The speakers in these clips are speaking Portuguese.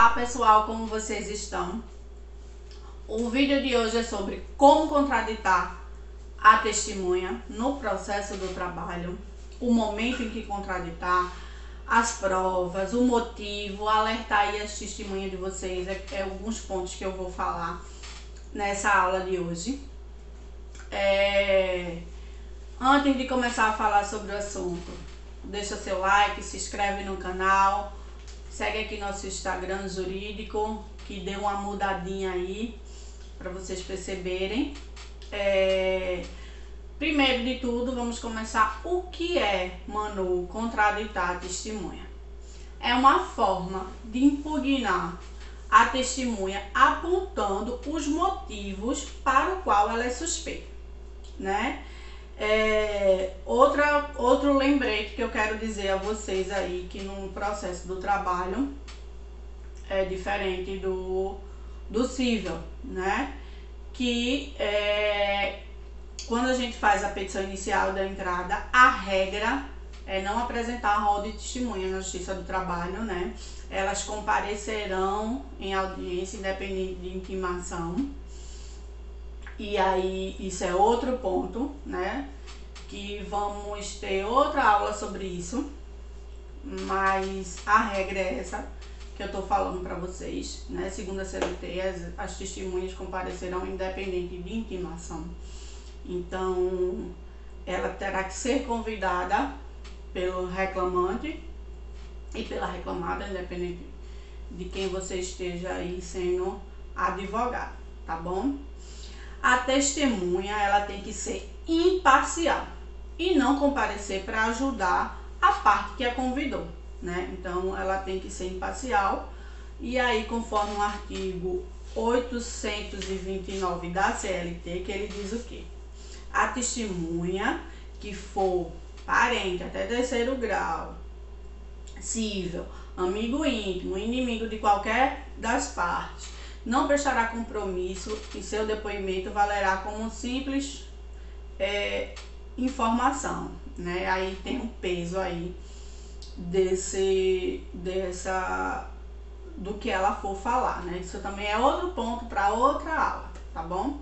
Olá pessoal, como vocês estão? O vídeo de hoje é sobre como contraditar a testemunha no processo do trabalho, o momento em que contraditar, as provas, o motivo, alertar aí as testemunhas de vocês, alguns pontos que eu vou falar nessa aula de hoje. Antes de começar a falar sobre o assunto, deixa seu like, se inscreve no canal, segue aqui nosso Instagram jurídico, que deu uma mudadinha aí, para vocês perceberem. Primeiro de tudo, vamos começar. O que é, Manu, contraditar a testemunha? É uma forma de impugnar a testemunha apontando os motivos para o qual ela é suspeita, né? Outro lembrete que eu quero dizer a vocês aí, que no processo do trabalho é diferente do civil, né? Que quando a gente faz a petição inicial da entrada, a regra é não apresentar rol de testemunha na Justiça do Trabalho, né? Elas comparecerão em audiência independente de intimação. E aí, isso é outro ponto, né? Que vamos ter outra aula sobre isso. Mas a regra é essa que eu tô falando para vocês, né? Segundo a CLT, as testemunhas comparecerão independente de intimação. Então, ela terá que ser convidada pelo reclamante e pela reclamada, independente de quem você esteja aí sendo advogado, tá bom? A testemunha, ela tem que ser imparcial e não comparecer para ajudar a parte que a convidou, né? Então, ela tem que ser imparcial. E aí, conforme o artigo 829 da CLT, que ele diz o quê? A testemunha que for parente até terceiro grau, cível, amigo íntimo, inimigo de qualquer das partes, não prestará compromisso e seu depoimento valerá como simples informação, né? Aí tem um peso aí do que ela for falar, né? Isso também é outro ponto para outra aula, tá bom?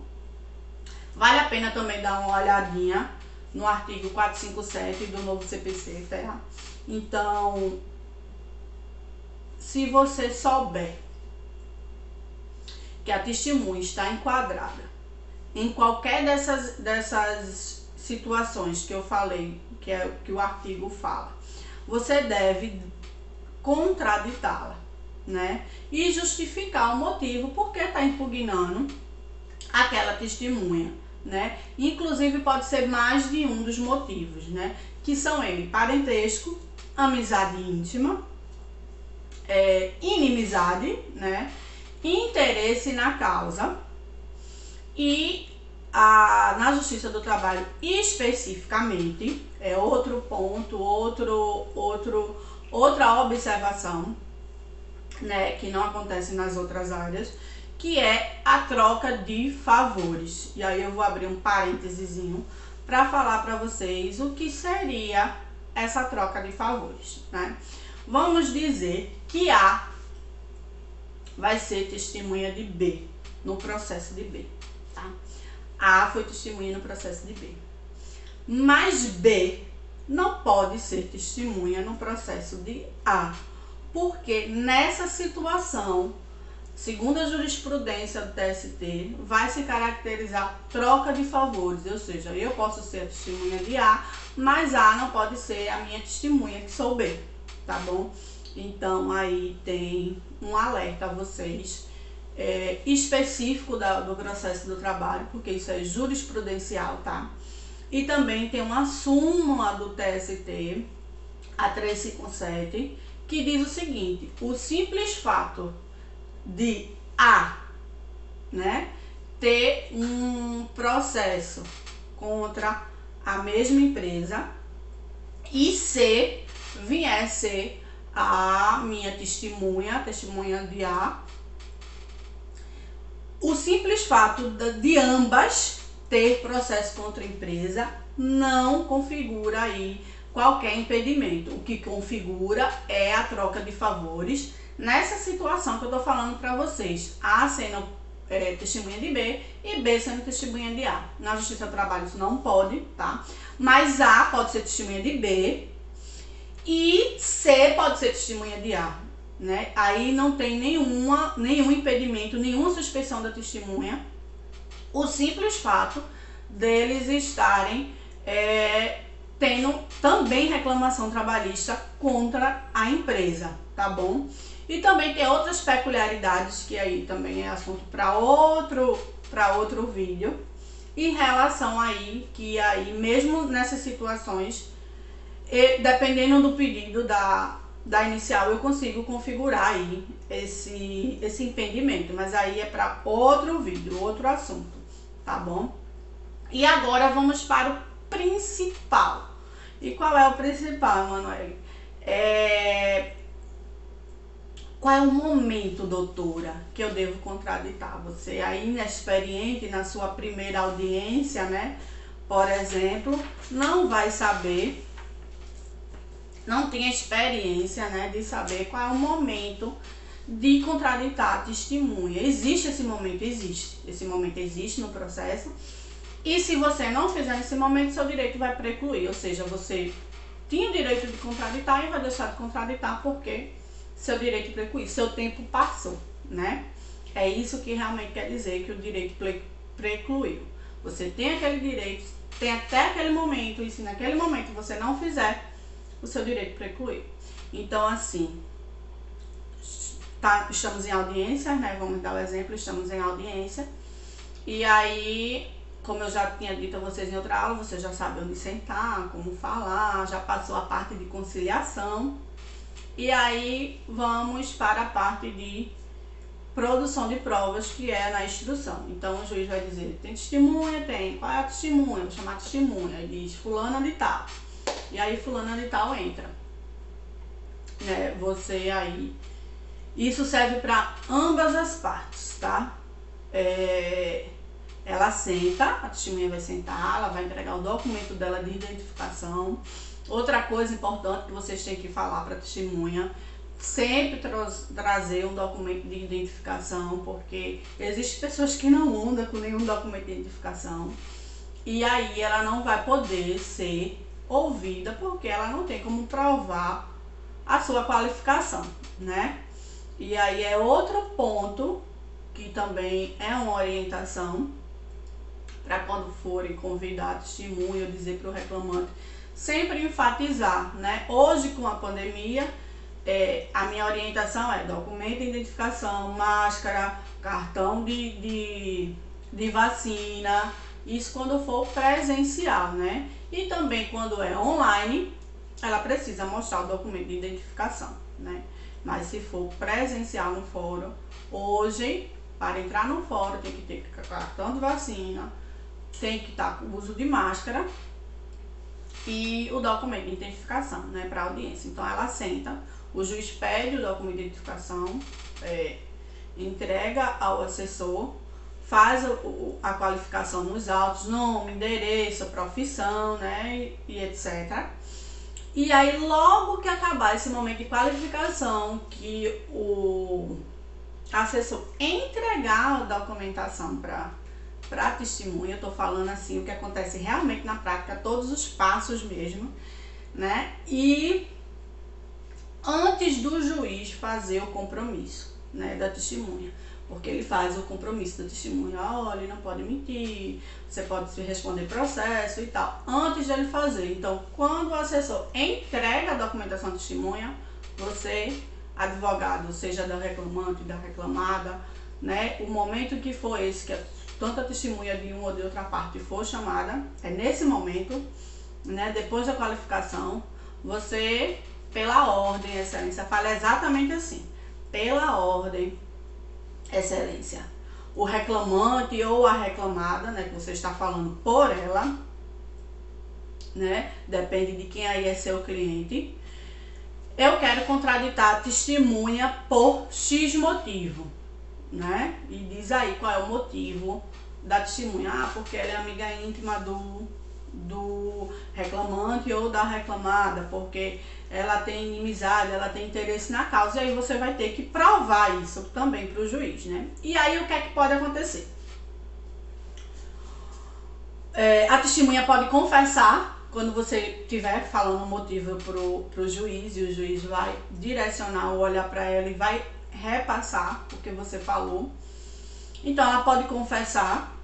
Vale a pena também dar uma olhadinha no artigo 457 do novo CPC, tá? Então, se você souber que a testemunha está enquadrada em qualquer dessas situações que eu falei, que o artigo fala, você deve contraditá-la, né? E justificar o motivo por que está impugnando aquela testemunha, né? Inclusive pode ser mais de um dos motivos, né? Que são ele: parentesco, amizade íntima, inimizade, né? Interesse na causa e na Justiça do Trabalho especificamente, é outro ponto, outra observação, né, que não acontece nas outras áreas, que é a troca de favores. E aí eu vou abrir um parênteses para falar para vocês o que seria essa troca de favores, né? Vamos dizer que A vai ser testemunha de B no processo de B, tá? A foi testemunha no processo de B, mas B não pode ser testemunha no processo de A, porque nessa situação, segundo a jurisprudência do TST, vai se caracterizar troca de favores, ou seja, eu posso ser a testemunha de A, mas A não pode ser a minha testemunha, que sou B, tá bom? Então, aí tem um alerta a vocês, específico do processo do trabalho, porque isso é jurisprudencial, tá? E também tem uma súmula do TST, a 357, que diz o seguinte: o simples fato de A, né, ter um processo contra a mesma empresa e C vier ser a minha testemunha, a testemunha de A, o simples fato de ambas ter processo contra a empresa não configura aí qualquer impedimento. O que configura é a troca de favores nessa situação que eu tô falando para vocês, A sendo testemunha de B e B sendo testemunha de A. Na Justiça do Trabalho isso não pode, tá? Mas A pode ser testemunha de B e C pode ser testemunha de A, né? Aí não tem nenhum impedimento, nenhuma suspeição da testemunha. O simples fato deles estarem tendo também reclamação trabalhista contra a empresa, tá bom? E também tem outras peculiaridades que aí também é assunto para outro vídeo, em relação aí que aí mesmo nessas situações, dependendo do pedido da inicial, eu consigo configurar aí esse impedimento, mas aí é para outro vídeo, outro assunto, tá bom? E agora vamos para o principal. E qual é o principal, Emanuele? Qual é o momento, doutora, que eu devo contraditar? Você aí inexperiente na sua primeira audiência, né? Por exemplo, não vai saber, não tem experiência, né, de saber qual é o momento de contraditar a testemunha. Existe esse momento? Existe. Esse momento existe no processo. E se você não fizer nesse momento, seu direito vai precluir. Ou seja, você tinha o direito de contraditar e vai deixar de contraditar porque seu direito precluiu, seu tempo passou, né? É isso que realmente quer dizer que o direito precluiu. Você tem aquele direito, tem até aquele momento, e se naquele momento você não fizer, o seu direito precluiu. Então, assim, estamos em audiência, né? Vamos dar o exemplo, estamos em audiência. E aí, como eu já tinha dito a vocês em outra aula, você já sabe onde sentar, como falar, já passou a parte de conciliação. E aí vamos para a parte de produção de provas, que é na instrução. Então o juiz vai dizer, tem testemunha? Tem. Qual é a testemunha? Vou chamar testemunha. Ele diz fulana de tal. E aí fulana de tal entra. Né? Você aí... Isso serve para ambas as partes, tá? Ela senta, a testemunha vai sentar, ela vai entregar o documento dela de identificação. Outra coisa importante que vocês têm que falar para a testemunha, sempre trazer um documento de identificação, porque existem pessoas que não andam com nenhum documento de identificação e aí ela não vai poder ser ouvida porque ela não tem como provar a sua qualificação, né? E aí é outro ponto que também é uma orientação para quando forem convidar a testemunha ou dizer para o reclamante, sempre enfatizar, né? Hoje, com a pandemia, a minha orientação é documento de identificação, máscara, cartão de vacina, isso quando for presencial, né? E também quando é online, ela precisa mostrar o documento de identificação, né? Mas se for presencial no fórum, hoje, para entrar no fórum, tem que ter cartão de vacina, tem que estar com o uso de máscara, e o documento de identificação, né, para audiência. Então ela senta, o juiz pede o documento de identificação, entrega ao assessor, faz a qualificação nos autos, nome, endereço, profissão, né, e etc. E aí logo que acabar esse momento de qualificação, que o assessor entregar a documentação para a testemunha, eu tô falando assim o que acontece realmente na prática, todos os passos mesmo, né? E antes do juiz fazer o compromisso, né, da testemunha, porque ele faz o compromisso da testemunha, olha, não pode mentir, você pode responder processo e tal, antes de ele fazer. Então, quando o assessor entrega a documentação da testemunha, você, advogado, seja da reclamante, da reclamada, né, o momento que for esse, que tanto a testemunha de uma ou de outra parte for chamada, é nesse momento, né, depois da qualificação, você, pela ordem, excelência, fala exatamente assim, pela ordem, excelência, o reclamante ou a reclamada, né, que você está falando por ela, né, depende de quem aí é seu cliente, eu quero contraditar a testemunha por X motivo, né? E diz aí qual é o motivo da testemunha. Ah, porque ela é amiga íntima do reclamante ou da reclamada, porque ela tem inimizade, ela tem interesse na causa, e aí você vai ter que provar isso também para o juiz, né? E aí o que é que pode acontecer? A testemunha pode confessar quando você estiver falando o motivo pro juiz, e o juiz vai direcionar o olhar para ela e vai repassar o que você falou. Então ela pode confessar,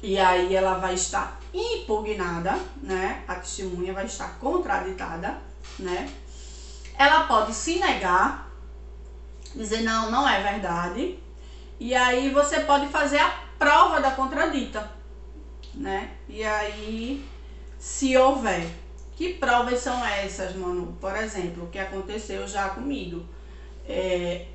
e aí ela vai estar impugnada, né? A testemunha vai estar contraditada, né? Ela pode se negar, dizer não é verdade, e aí você pode fazer a prova da contradita, né? E aí, se houver, que provas são essas, Manu? Por exemplo, o que aconteceu já comigo,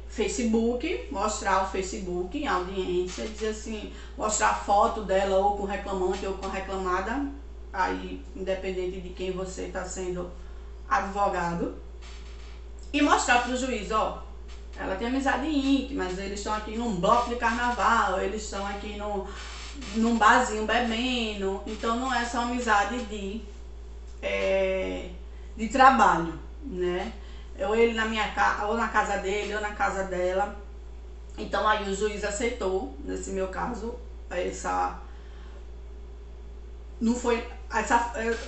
Facebook, mostrar o Facebook em audiência, dizer assim, mostrar a foto dela ou com o reclamante ou com a reclamada, aí independente de quem você está sendo advogado, e mostrar para o juiz, ó, ela tem amizade íntima, mas eles estão aqui num bloco de carnaval, eles estão aqui num barzinho bebendo, então não é só amizade de trabalho, né? Ou ele na minha casa, ou na casa dele, ou na casa dela. Então aí o juiz aceitou, nesse meu caso, não foi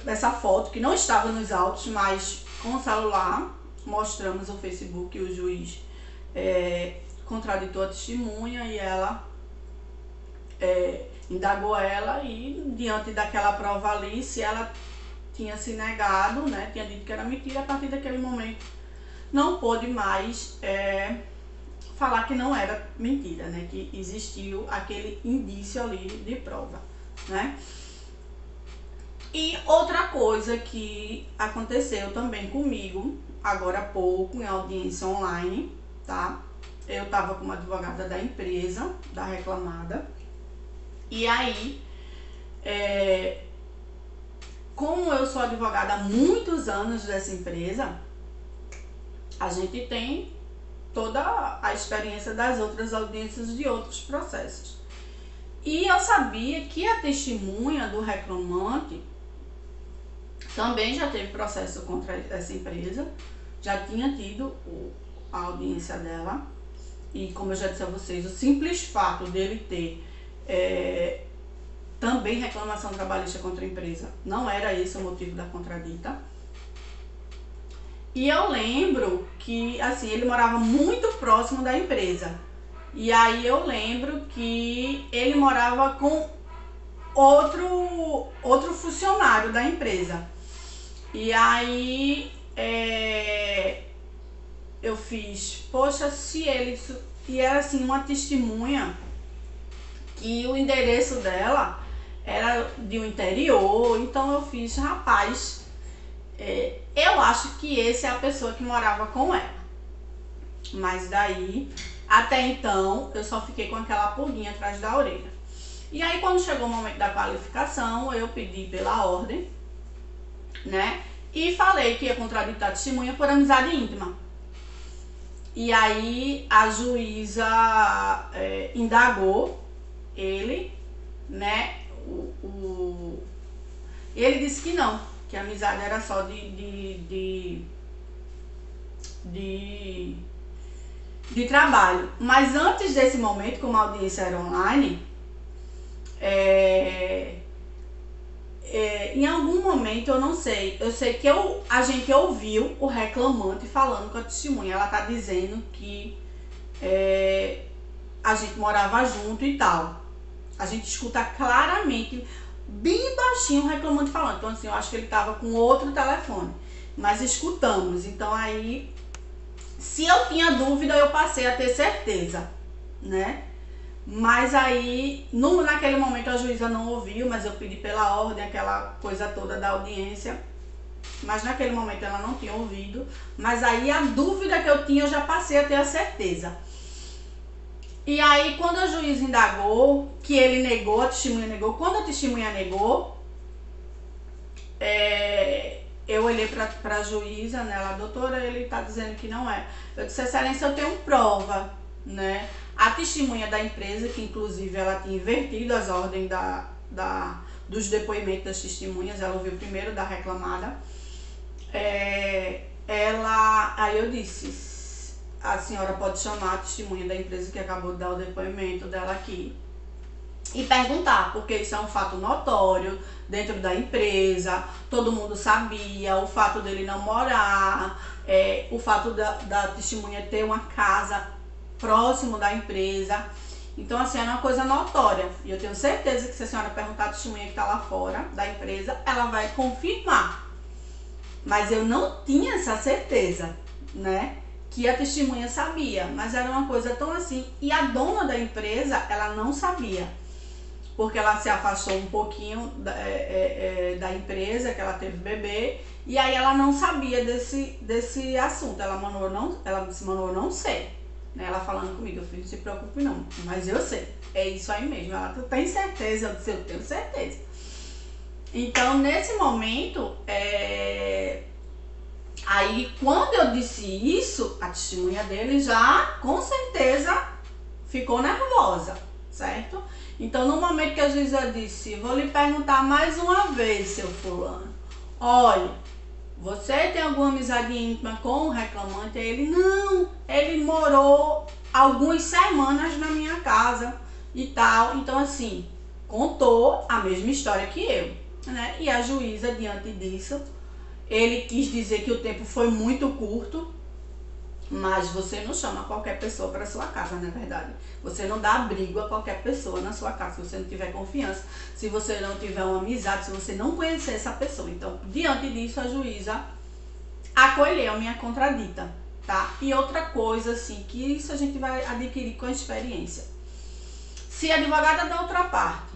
essa foto que não estava nos autos, mas com o celular mostramos o Facebook, e o juiz contraditou a testemunha, e ela indagou ela, e diante daquela prova ali, se ela tinha se negado, né, tinha dito que era mentira, a partir daquele momento não pôde mais falar que não era mentira, né, que existiu aquele indício ali de prova, né. E outra coisa que aconteceu também comigo, agora há pouco, em audiência online, tá? Eu tava como advogada da empresa, da reclamada, e aí, como eu sou advogada há muitos anos dessa empresa, a gente tem toda a experiência das outras audiências de outros processos. E eu sabia que a testemunha do reclamante também já teve processo contra essa empresa, já tinha tido a audiência dela, e como eu já disse a vocês, o simples fato dele ter também reclamação trabalhista contra a empresa, não era esse o motivo da contradita. E eu lembro que, assim, ele morava muito próximo da empresa. E aí eu lembro que ele morava com outro funcionário da empresa. E aí eu fiz, poxa, se ele... E era assim, uma testemunha que o endereço dela era de um interior, então eu fiz, rapaz, eu acho que esse é a pessoa que morava com ela. Mas daí, até então, eu só fiquei com aquela pulguinha atrás da orelha. E aí, quando chegou o momento da qualificação, eu pedi pela ordem, né? E falei que ia contraditar a testemunha por amizade íntima. E aí, a juíza indagou ele, né? Ele disse que não, que a amizade era só de trabalho. Mas antes desse momento, como a audiência era online, em algum momento, eu não sei, eu sei que a gente ouviu o reclamante falando com a testemunha. Ela tá dizendo que a gente morava junto e tal. A gente escuta claramente, bem baixinho, o reclamante falando. Então, assim, eu acho que ele tava com outro telefone, mas escutamos. Então, aí, se eu tinha dúvida, eu passei a ter certeza, né? Mas aí, naquele momento, a juíza não ouviu, mas eu pedi pela ordem, aquela coisa toda da audiência. Mas naquele momento ela não tinha ouvido. Mas aí a dúvida que eu tinha, eu já passei a ter a certeza. E aí, quando a juíza indagou, que ele negou, a testemunha negou, quando a testemunha negou, eu olhei para a juíza, né, ela, doutora, ele tá dizendo que não é. Eu disse, excelência, eu tenho prova, né? A testemunha da empresa, que inclusive ela tinha invertido as ordens dos depoimentos das testemunhas, ela ouviu primeiro da reclamada. Aí eu disse, a senhora pode chamar a testemunha da empresa que acabou de dar o depoimento dela aqui e perguntar, porque isso é um fato notório dentro da empresa, todo mundo sabia, o fato dele não morar, o fato da testemunha ter uma casa próximo da empresa. Então, assim, é uma coisa notória. E eu tenho certeza que se a senhora perguntar à testemunha que está lá fora da empresa, ela vai confirmar. Mas eu não tinha essa certeza, né? Que a testemunha sabia. Mas era uma coisa tão assim. E a dona da empresa, ela não sabia. Porque ela se afastou um pouquinho da empresa, que ela teve bebê. E aí ela não sabia desse assunto. Ela se mandou, não sei. Ela falando comigo, filho, não se preocupe não, mas eu sei, é isso aí mesmo. Ela, tu tem certeza? Eu disse, eu tenho certeza. Então, nesse momento, aí quando eu disse isso, a testemunha dele já, com certeza, ficou nervosa, certo? Então, no momento que a juíza disse, vou lhe perguntar mais uma vez, seu fulano, olha, você tem alguma amizade íntima com o reclamante? Ele, não, ele morou algumas semanas na minha casa e tal. Então, assim, contou a mesma história que eu, né? E a juíza, diante disso, ele quis dizer que o tempo foi muito curto, mas você não chama qualquer pessoa para sua casa, não é verdade? Você não dá abrigo a qualquer pessoa na sua casa, se você não tiver confiança, se você não tiver uma amizade, se você não conhecer essa pessoa. Então, diante disso, a juíza acolheu a minha contradita, tá? E outra coisa, assim, que isso a gente vai adquirir com a experiência. Se a advogada da outra parte,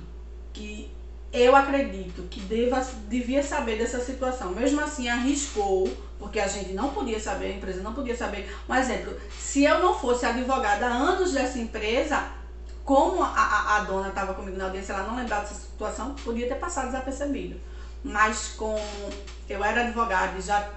que eu acredito que devia saber dessa situação, mesmo assim arriscou, porque a gente não podia saber, a empresa não podia saber. Um exemplo, se eu não fosse advogada há anos dessa empresa, como a dona estava comigo na audiência, ela não lembrava dessa situação, podia ter passado desapercebido. Mas como eu era advogada e já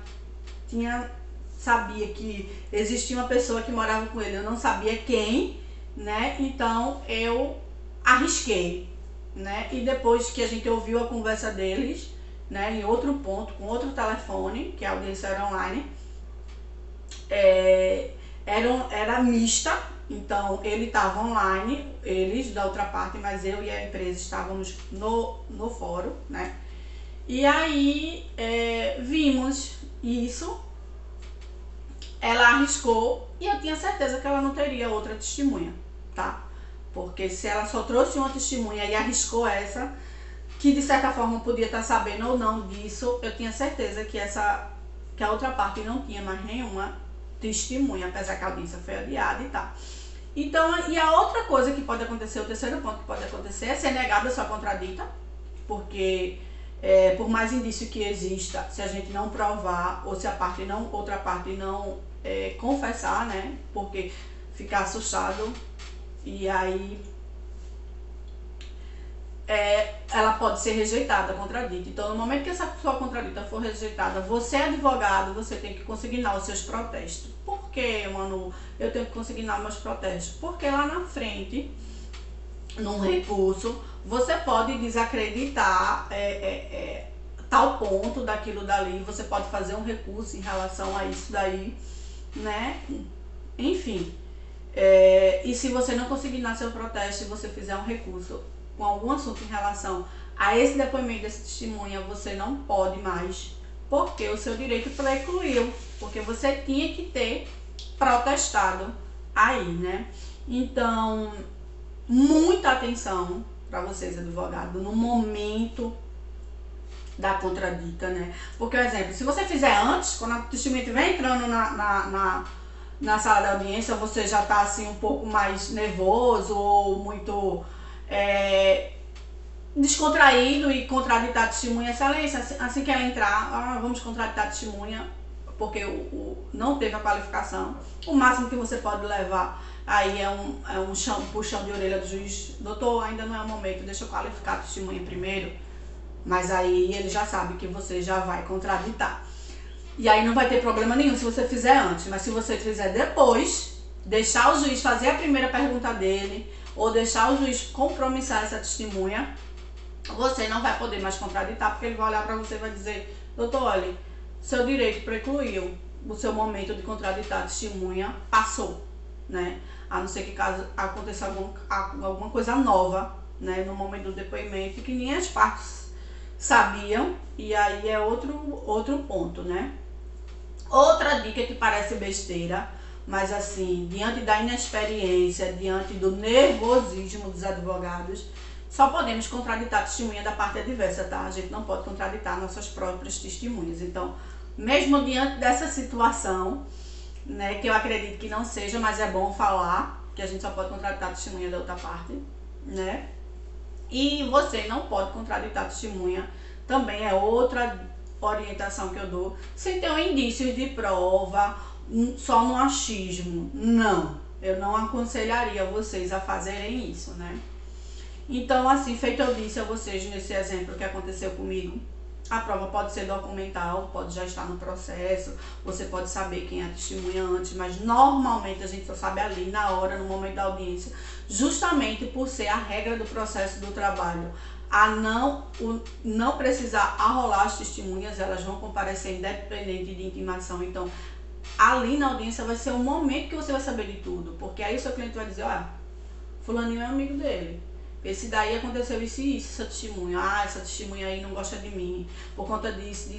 sabia que existia uma pessoa que morava com ele, eu não sabia quem, né? Então eu arrisquei, né? E depois que a gente ouviu a conversa deles, né, em outro ponto, com outro telefone, que a audiência era online, era mista. Então ele estava online, eles da outra parte, mas eu e a empresa estávamos no fórum, né? E aí vimos isso, ela arriscou e eu tinha certeza que ela não teria outra testemunha, tá? Porque se ela só trouxe uma testemunha e arriscou essa, que de certa forma podia estar sabendo ou não disso, eu tinha certeza que a outra parte não tinha mais nenhuma testemunha, apesar que a audiência foi adiada e tal. Então, e a outra coisa que pode acontecer, o terceiro ponto que pode acontecer é ser negada a sua contradita, porque por mais indício que exista, se a gente não provar ou se outra parte não confessar, né, porque ficar assustado e aí ela pode ser rejeitada, contradita. Então, no momento que essa sua contradita for rejeitada, você é advogado, você tem que consignar os seus protestos. Por que, Manu, eu tenho que consignar meus protestos? Porque lá na frente, num recurso, você pode desacreditar tal ponto daquilo dali, você pode fazer um recurso em relação a isso daí, né? Enfim, e se você não consignar seu protesto e você fizer um recurso com algum assunto em relação a esse depoimento dessa testemunha, você não pode mais, porque o seu direito precluiu, porque você tinha que ter protestado aí, né? Então, muita atenção para vocês, advogados, no momento da contradita, né? Porque, por exemplo, se você fizer antes, quando a testemunha estiver entrando na sala da audiência, você já tá assim um pouco mais nervoso ou muito descontraído e contraditar a testemunha, excelência, assim que ela entrar, vamos contraditar a testemunha, porque não teve a qualificação. O máximo que você pode levar aí é um puxão de orelha do juiz, doutor, ainda não é o momento, deixa eu qualificar a testemunha primeiro, mas aí ele já sabe que você já vai contraditar. E aí não vai ter problema nenhum se você fizer antes, mas se você fizer depois, deixar o juiz fazer a primeira pergunta dele, ou deixar o juiz compromissar essa testemunha, você não vai poder mais contraditar, porque ele vai olhar para você e vai dizer: doutor, olha, seu direito precluiu, o seu momento de contraditar a testemunha passou, né? A não ser que caso aconteça alguma coisa nova, né, no momento do depoimento, que nem as partes sabiam, e aí é outro ponto, né? Outra dica que parece besteira, mas assim, diante da inexperiência, diante do nervosismo dos advogados, só podemos contraditar a testemunha da parte adversa, tá? A gente não pode contraditar nossas próprias testemunhas. Então, mesmo diante dessa situação, né, que eu acredito que não seja, mas é bom falar que a gente só pode contraditar a testemunha da outra parte, né? E você não pode contraditar a testemunha, também é outra orientação que eu dou, sem ter um indício de prova, só no achismo. Não, eu não aconselharia vocês a fazerem isso, né? Então, assim, feito eu disse a vocês nesse exemplo que aconteceu comigo, a prova pode ser documental, pode já estar no processo, você pode saber quem é a testemunha antes, mas normalmente a gente só sabe ali, na hora, no momento da audiência, justamente por ser a regra do processo do trabalho. A não precisar arrolar as testemunhas, elas vão comparecer independente de intimação. Então, ali na audiência vai ser o momento que você vai saber de tudo, porque aí o seu cliente vai dizer: ah, fulaninho é amigo dele, esse daí aconteceu isso e isso, essa testemunha. Ah, essa testemunha aí não gosta de mim, por conta disso.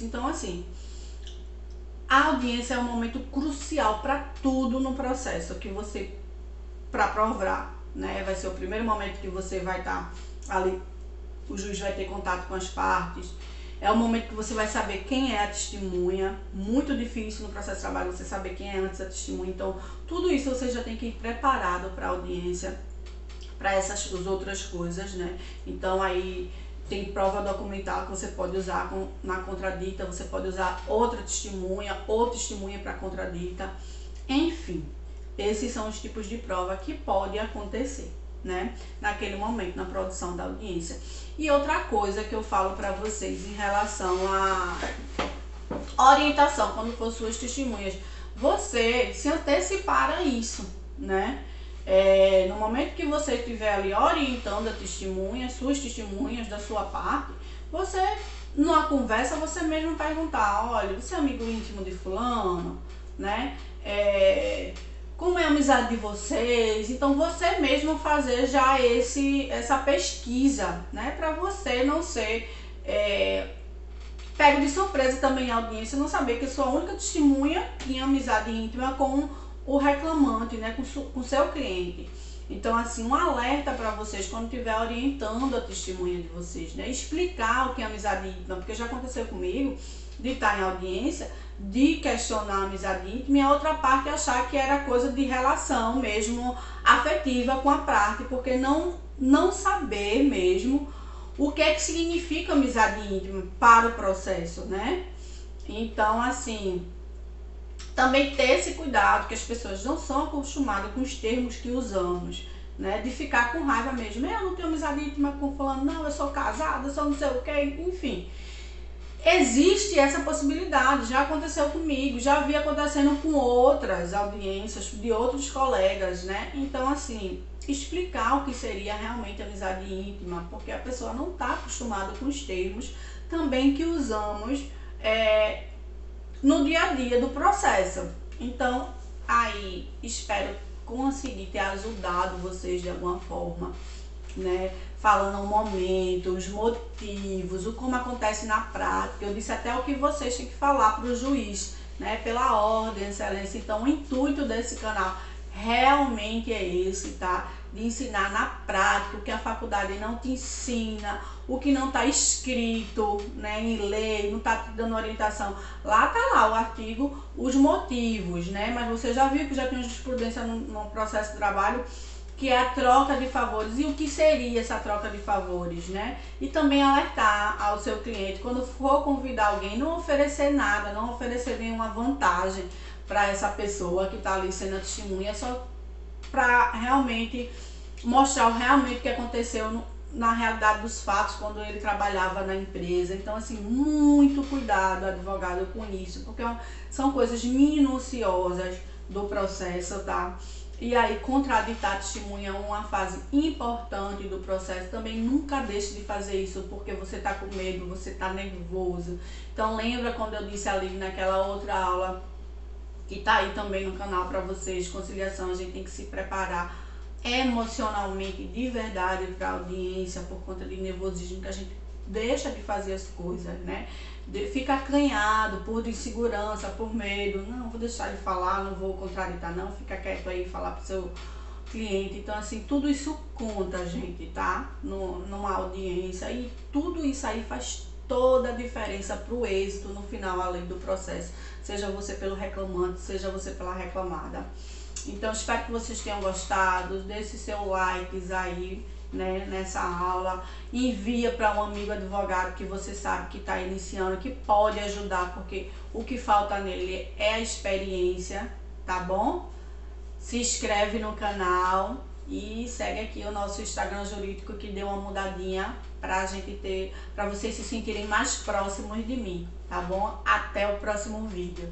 Então, assim, a audiência é um momento crucial para tudo no processo, que você, para provar, né, vai ser o primeiro momento que você vai estar ali, o juiz vai ter contato com as partes, é o momento que você vai saber quem é a testemunha. Muito difícil no processo de trabalho você saber quem é antes da testemunha, então tudo isso você já tem que ir preparado para a audiência, para essas outras coisas, né? Então aí tem prova documental que você pode usar na contradita, você pode usar outra testemunha ou testemunha para contradita, enfim, esses são os tipos de prova que pode acontecer, né, naquele momento, na produção da audiência. E outra coisa que eu falo para vocês em relação à orientação, quando for suas testemunhas, você se antecipar a isso, né? No momento que você estiver ali orientando a testemunha, suas testemunhas da sua parte, você, numa conversa, você mesmo perguntar: olha, você é amigo íntimo de fulano, né? Como é a amizade de vocês? Então você mesmo fazer já essa pesquisa, né? Para você não ser pego de surpresa também a audiência, não saber que sua única testemunha tinha amizade íntima com o reclamante, né, com o seu cliente. Então, assim, um alerta para vocês quando estiver orientando a testemunha de vocês, né, explicar o que é amizade íntima, porque já aconteceu comigo de estar em audiência, de questionar a amizade íntima e a outra parte achar que era coisa de relação mesmo afetiva com a parte, porque não saber mesmo o que é que significa amizade íntima para o processo, né? Então, assim, também ter esse cuidado, que as pessoas não são acostumadas com os termos que usamos, né? De ficar com raiva mesmo. Eu não tenho amizade íntima com fulano, não, eu sou casada, eu sou não sei o que, enfim. Existe essa possibilidade, já aconteceu comigo, já vi acontecendo com outras audiências de outros colegas, né? Então, assim, explicar o que seria realmente amizade íntima, porque a pessoa não está acostumada com os termos também que usamos no dia a dia do processo. Então, aí, espero conseguir ter ajudado vocês de alguma forma, né? Falando o momento, os motivos, o como acontece na prática. Eu disse até o que vocês têm que falar para o juiz, né? Pela ordem, excelência. Então, o intuito desse canal realmente é esse, tá? De ensinar na prática o que a faculdade não te ensina, o que não está escrito, né, em lei, não está te dando orientação. Lá tá lá o artigo, os motivos, né? Mas você já viu que já tem jurisprudência no processo de trabalho, que é a troca de favores. E o que seria essa troca de favores, né? E também alertar ao seu cliente, quando for convidar alguém, não oferecer nada, não oferecer nenhuma vantagem para essa pessoa que está ali sendo a testemunha, só para realmente mostrar realmente o que aconteceu na realidade dos fatos quando ele trabalhava na empresa. Então, assim, muito cuidado, advogado, com isso, porque são coisas minuciosas do processo, tá? E aí, contraditar testemunha é uma fase importante do processo. Também nunca deixe de fazer isso, porque você tá com medo, você tá nervoso. Então lembra quando eu disse ali naquela outra aula, que tá aí também no canal para vocês, conciliação, a gente tem que se preparar emocionalmente de verdade para a audiência, por conta de nervosismo, que a gente deixa de fazer as coisas, né? Fica acanhado por insegurança, por medo. Não, vou deixar ele falar, não vou contrariar, não. Fica quieto aí e falar pro seu cliente. Então, assim, tudo isso conta, gente, tá? Numa audiência. E tudo isso aí faz toda a diferença pro êxito no final, além do processo. Seja você pelo reclamante, seja você pela reclamada. Então, espero que vocês tenham gostado. Deixe seu likes aí, né, nessa aula. Envia para um amigo advogado que você sabe que está iniciando, que pode ajudar, porque o que falta nele é a experiência, tá bom? Se inscreve no canal e segue aqui o nosso Instagram jurídico, que deu uma mudadinha pra gente ter, para vocês se sentirem mais próximos de mim, tá bom? Até o próximo vídeo.